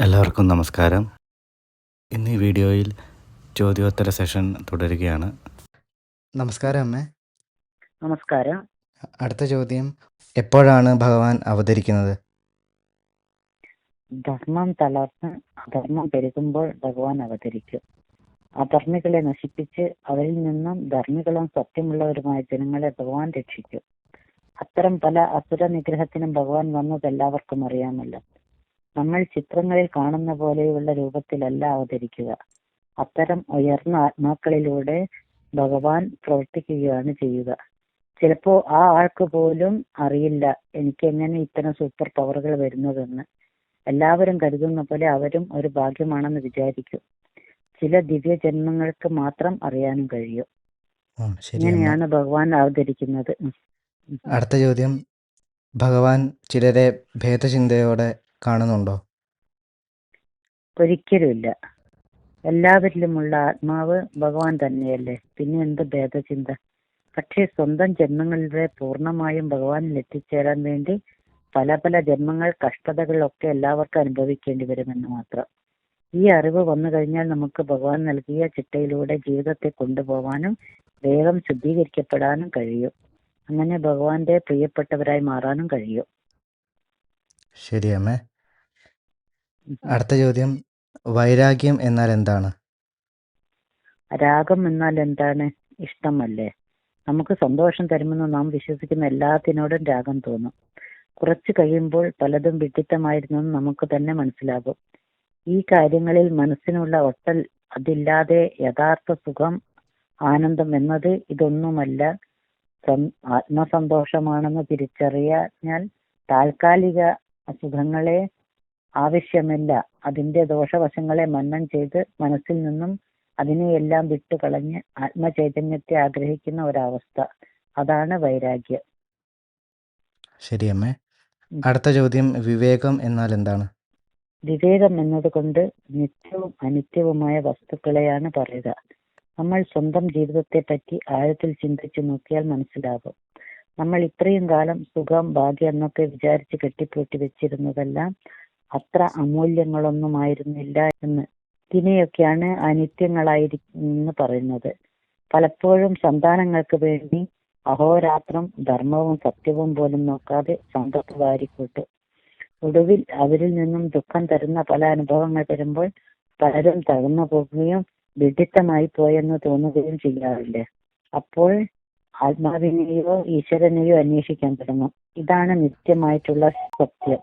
എല്ലാവർക്കും നമസ്കാരം. ഇന്ന് ഈ വീഡിയോയിൽ ചോദ്യോത്തര സെഷൻ തുടരുകയാണ്. നമസ്കാരം അമ്മേ. നമസ്കാരം. അടുത്ത ചോദ്യം, എപ്പോഴാണ് ഭഗവാൻ അവതരിക്കുന്നത്? ധർമ്മം തളർന്ന് അധർമ്മം പെരുകുമ്പോൾ ഭഗവാൻ അവതരിക്കും. അധർമ്മികളെ നശിപ്പിച്ച് അവരിൽ നിന്നും ധർമ്മികളും സത്യമുള്ളവരുമായ ജനങ്ങളെ ഭഗവാൻ രക്ഷിക്കും. അത്തരം പല അസുര നിഗ്രഹത്തിനും ഭഗവാൻ വന്നത് എല്ലാവർക്കും അറിയാമല്ലോ. നമ്മൾ ചിത്രങ്ങളിൽ കാണുന്ന പോലെയുള്ള രൂപത്തിലല്ല അവതരിക്കുക. അത്തരം ഉയർന്ന ആത്മാക്കളിലൂടെ ഭഗവാൻ പ്രവർത്തിക്കുകയാണ് ചെയ്യുക. ചിലപ്പോ ആ ആൾക്ക് പോലും അറിയില്ല എനിക്ക് എങ്ങനെ ഇത്തരം സൂപ്പർ പവറുകൾ വരുന്നതെന്ന്. എല്ലാവരും കരുതുന്ന പോലെ അവരും ഒരു ഭാഗ്യമാണെന്ന് വിചാരിക്കും. ചില ദിവ്യ ജന്മങ്ങൾക്ക് മാത്രം അറിയാനും കഴിയും. ഇങ്ങനെയാണ് ഭഗവാൻ അവതരിക്കുന്നത്. അടുത്ത ചോദ്യം, ഭഗവാൻ ചിലരെ ഭേദചിന്തയോടെ കാണുന്നുണ്ടോ? ഒരിക്കലുമില്ല. എല്ലാവരിലുമുള്ള ആത്മാവ് ഭഗവാൻ തന്നെയല്ലേ, പിന്നെ എന്ത് ഭേദചിന്ത? പക്ഷേ സ്വന്തം ജന്മങ്ങളിലൂടെ പൂർണ്ണമായും ഭഗവാനിൽ എത്തിച്ചേരാൻ വേണ്ടി പല പല ജന്മങ്ങൾ കഷ്ടതകളൊക്കെ എല്ലാവർക്കും അനുഭവിക്കേണ്ടി വരുമെന്ന് മാത്രം. ഈ അറിവ് വന്നു കഴിഞ്ഞാൽ നമുക്ക് ഭഗവാൻ നൽകിയ ചിട്ടയിലൂടെ ജീവിതത്തെ കൊണ്ടുപോകാനും വേഗം ശുദ്ധീകരിക്കപ്പെടാനും കഴിയും. അങ്ങനെ ഭഗവാന്റെ പ്രിയപ്പെട്ടവരായി മാറാനും കഴിയും. ശരി അമ്മേ. അടുത്ത ചോദ്യം, വൈരാഗ്യം എന്നാൽ എന്താണ്? രാഗം എന്നാൽ എന്താണ്? ഇഷ്ടമല്ലേ? നമുക്ക് സന്തോഷം തരുമെന്ന് നാം വിശ്വസിക്കുന്ന എല്ലാത്തിനോടും രാഗം തോന്നും. കുറച്ചു കഴിയുമ്പോൾ പലതും വിഡിത്തമായിരുന്നെന്ന് നമുക്ക് തന്നെ മനസ്സിലാകും. ഈ കാര്യങ്ങളിൽ മനസ്സിനുള്ള ഒട്ടൽ അതില്ലാതെ യഥാർത്ഥ സുഖം, ആനന്ദം എന്നത് ഇതൊന്നുമല്ല, ആത്മസന്തോഷമാണെന്ന് തിരിച്ചറിയാൽ താൽക്കാലിക സുഖങ്ങളെ ആവശ്യമില്ല. അതിന്റെ ദോഷവശങ്ങളെ മനനം ചെയ്ത് മനസ്സിൽ നിന്നും അതിനെയെല്ലാം വിട്ടുകളഞ്ഞ് ആത്മചൈതന്യത്തെ ആഗ്രഹിക്കുന്ന ഒരവസ്ഥ, അതാണ് വൈരാഗ്യം. ശരി അമ്മേ. അടുത്ത ചോദ്യം, വിവേകം എന്നാൽ എന്താണ്? വിവേകം എന്നതുകൊണ്ട് നിത്യവും അനിത്യവുമായ വസ്തുക്കളെയാണ് പറയുക. നമ്മൾ സ്വന്തം ജീവിതത്തെ പറ്റി ആഴത്തിൽ ചിന്തിച്ചു നോക്കിയാൽ മനസ്സിലാകും. നമ്മൾ ഇത്രയും കാലം സുഖം, ഭാഗ്യം എന്നൊക്കെ വിചാരിച്ച് കെട്ടിപ്പൂട്ടി വെച്ചിരുന്നതെല്ലാം അത്ര അമൂല്യങ്ങളൊന്നുമായിരുന്നില്ല എന്ന്. ഇതിനെയൊക്കെയാണ് അനിത്യങ്ങളായിരിക്കുമെന്ന് പറയുന്നത്. പലപ്പോഴും സന്താനങ്ങൾക്ക് വേണ്ടി അഹോരാത്രം ധർമ്മവും സത്യവും പോലും നോക്കാതെ സമ്പത്ത് വാരിക്കൂട്ടും. ഒടുവിൽ അവരിൽ നിന്നും ദുഃഖം തരുന്ന പല അനുഭവങ്ങൾ വരുമ്പോൾ പലരും തകർന്നു പോകുകയും വിഡിത്തമായി പോയെന്ന് തോന്നുകയും ചെയ്യാറില്ലേ? അപ്പോൾ ആത്മാവിനെയോ ഈശ്വരനെയോ അന്വേഷിക്കാൻ തുടങ്ങും. ഇതാണ് നിത്യമായിട്ടുള്ള സത്യം.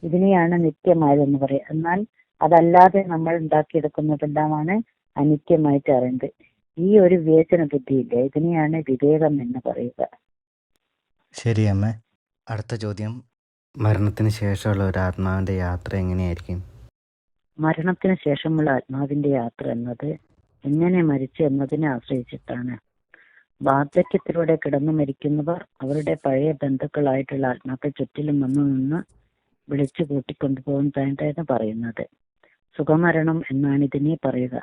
ഇതിനെയാണ് നിത്യമായതെന്ന് പറയുക. എന്നാൽ അതല്ലാതെ നമ്മൾ ഉണ്ടാക്കിയെടുക്കുന്നതെല്ലാമാണ് അനിത്യമായിട്ട് അറിയുന്നത്. ഈ ഒരു വിവേചന ബുദ്ധിയില്ലേ, ഇതിനെയാണ് വിവേകം എന്ന് പറയുക. ശരി അമ്മേ. അടുത്ത ചോദ്യം, മരണത്തിന് ശേഷമുള്ള ഒരു ആത്മാവിൻ്റെ യാത്ര എങ്ങനെയായിരിക്കും? മരണത്തിന് ശേഷമുള്ള ആത്മാവിന്റെ യാത്ര എന്നത് എങ്ങനെ മരിച്ചു എന്നതിനെ ആശ്രയിച്ചിട്ടാണ്. വാർദ്ധക്യത്തിലൂടെ കിടന്നു മരിക്കുന്നവർ അവരുടെ പഴയ ബന്ധുക്കളായിട്ടുള്ള ആത്മാക്കൾ ചുറ്റിലും വന്നു നിന്ന് വിളിച്ചു കൂട്ടിക്കൊണ്ടുപോകുന്നതായിട്ടാണ് പറയുന്നത്. സുഖമരണം എന്നാണ് ഇതിനെ പറയുക.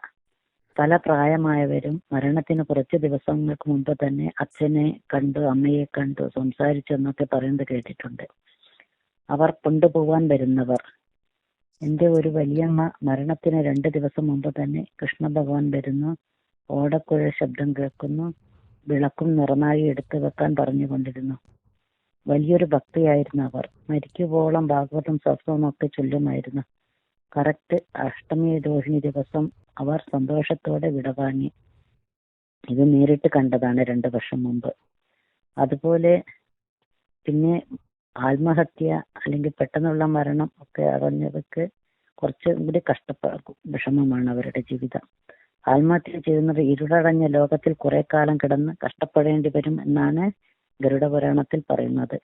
പല പ്രായമായവരും മരണത്തിന് കുറച്ച് ദിവസങ്ങൾക്ക് മുമ്പ് തന്നെ അച്ഛനെ കണ്ടു, അമ്മയെ കണ്ടു, സംസാരിച്ചു എന്നൊക്കെ പറയുന്നത് കേട്ടിട്ടുണ്ട്. അവർ കൊണ്ടുപോകാൻ വരുന്നവർ. എൻ്റെ ഒരു വലിയമ്മ മരണത്തിന് 2 ദിവസം മുമ്പ് തന്നെ കൃഷ്ണ ഭഗവാൻ വരുന്നു, ഓടക്കുഴൽ ശബ്ദം കേൾക്കുന്നു, വിളക്കും നിറനാഴി എടുത്തു വെക്കാൻ പറഞ്ഞുകൊണ്ടിരുന്നു. വലിയൊരു ഭക്തിയായിരുന്നു അവർ. മരിക്കുവോളം ഭാഗവതം സഹസ്രവും ഒക്കെ ചൊല്ലുമായിരുന്നു. കറക്റ്റ് അഷ്ടമി രോഹിണി ദിവസം അവർ സന്തോഷത്തോടെ വിടവാങ്ങി. ഇത് നേരിട്ട് കണ്ടതാണ് 2 വർഷം മുമ്പ്. അതുപോലെ പിന്നെ ആത്മഹത്യ അല്ലെങ്കിൽ പെട്ടെന്നുള്ള മരണം ഒക്കെ അറിഞ്ഞവർക്ക് കുറച്ചും കൂടി വിഷമമാണ് അവരുടെ ജീവിതം. ആത്മഹത്യ ചെയ്യുന്നത് ഇരുളടഞ്ഞ ലോകത്തിൽ കുറെ കാലം കിടന്ന് കഷ്ടപ്പെടേണ്ടി വരും എന്നാണ് ഗരുഡപുരാണത്തിൽ പറയുന്നത്.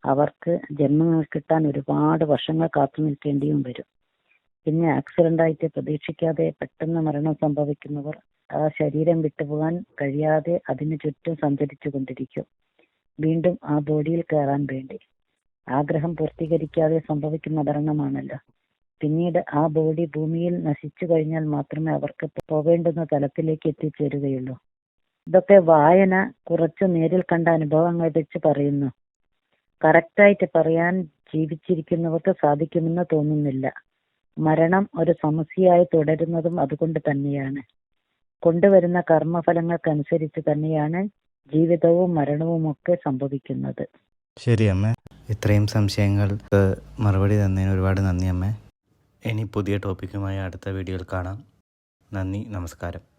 അവർക്ക് ജന്മങ്ങൾ കിട്ടാൻ ഒരുപാട് വർഷങ്ങൾ കാത്തു നിൽക്കേണ്ടിയും വരും. പിന്നെ ആക്സിഡന്റായിട്ട് പ്രതീക്ഷിക്കാതെ പെട്ടെന്ന് മരണം സംഭവിക്കുന്നവർ ആ ശരീരം വിട്ടുപോകാൻ കഴിയാതെ അതിന് ചുറ്റും സഞ്ചരിച്ചു കൊണ്ടിരിക്കും, വീണ്ടും ആ ബോഡിയിൽ കയറാൻ വേണ്ടി. ആഗ്രഹം പൂർത്തീകരിക്കാതെ സംഭവിക്കുന്ന മരണമാണല്ലോ. പിന്നീട് ആ ബോഡി ഭൂമിയിൽ നശിച്ചു കഴിഞ്ഞാൽ മാത്രമേ അവർക്ക് പോകേണ്ടുന്ന തലത്തിലേക്ക് എത്തിച്ചേരുകയുള്ളൂ. ഇതൊക്കെ വായന കുറച്ച് നേരിൽ കണ്ട അനുഭവങ്ങൾ വെച്ച് പറയുന്നു. കറക്റ്റായിട്ട് പറയാൻ ജീവിച്ചിരിക്കുന്നവർക്ക് സാധിക്കുമെന്ന് തോന്നുന്നില്ല. മരണം ഒരു സമസ്യയായി തുടരുന്നതും അതുകൊണ്ട് തന്നെയാണ്. കൊണ്ടുവരുന്ന കർമ്മഫലങ്ങൾക്കനുസരിച്ച് തന്നെയാണ് ജീവിതവും മരണവും ഒക്കെ സംഭവിക്കുന്നത്. ശരി അമ്മേ. ഇത്രയും സംശയങ്ങൾക്ക് മറുപടി തന്നതിന് ഒരുപാട് നന്ദി അമ്മേ. ഇനി പുതിയ ടോപ്പിക്കുമായി അടുത്ത വീഡിയോയിൽ കാണാം. നന്ദി, നമസ്കാരം.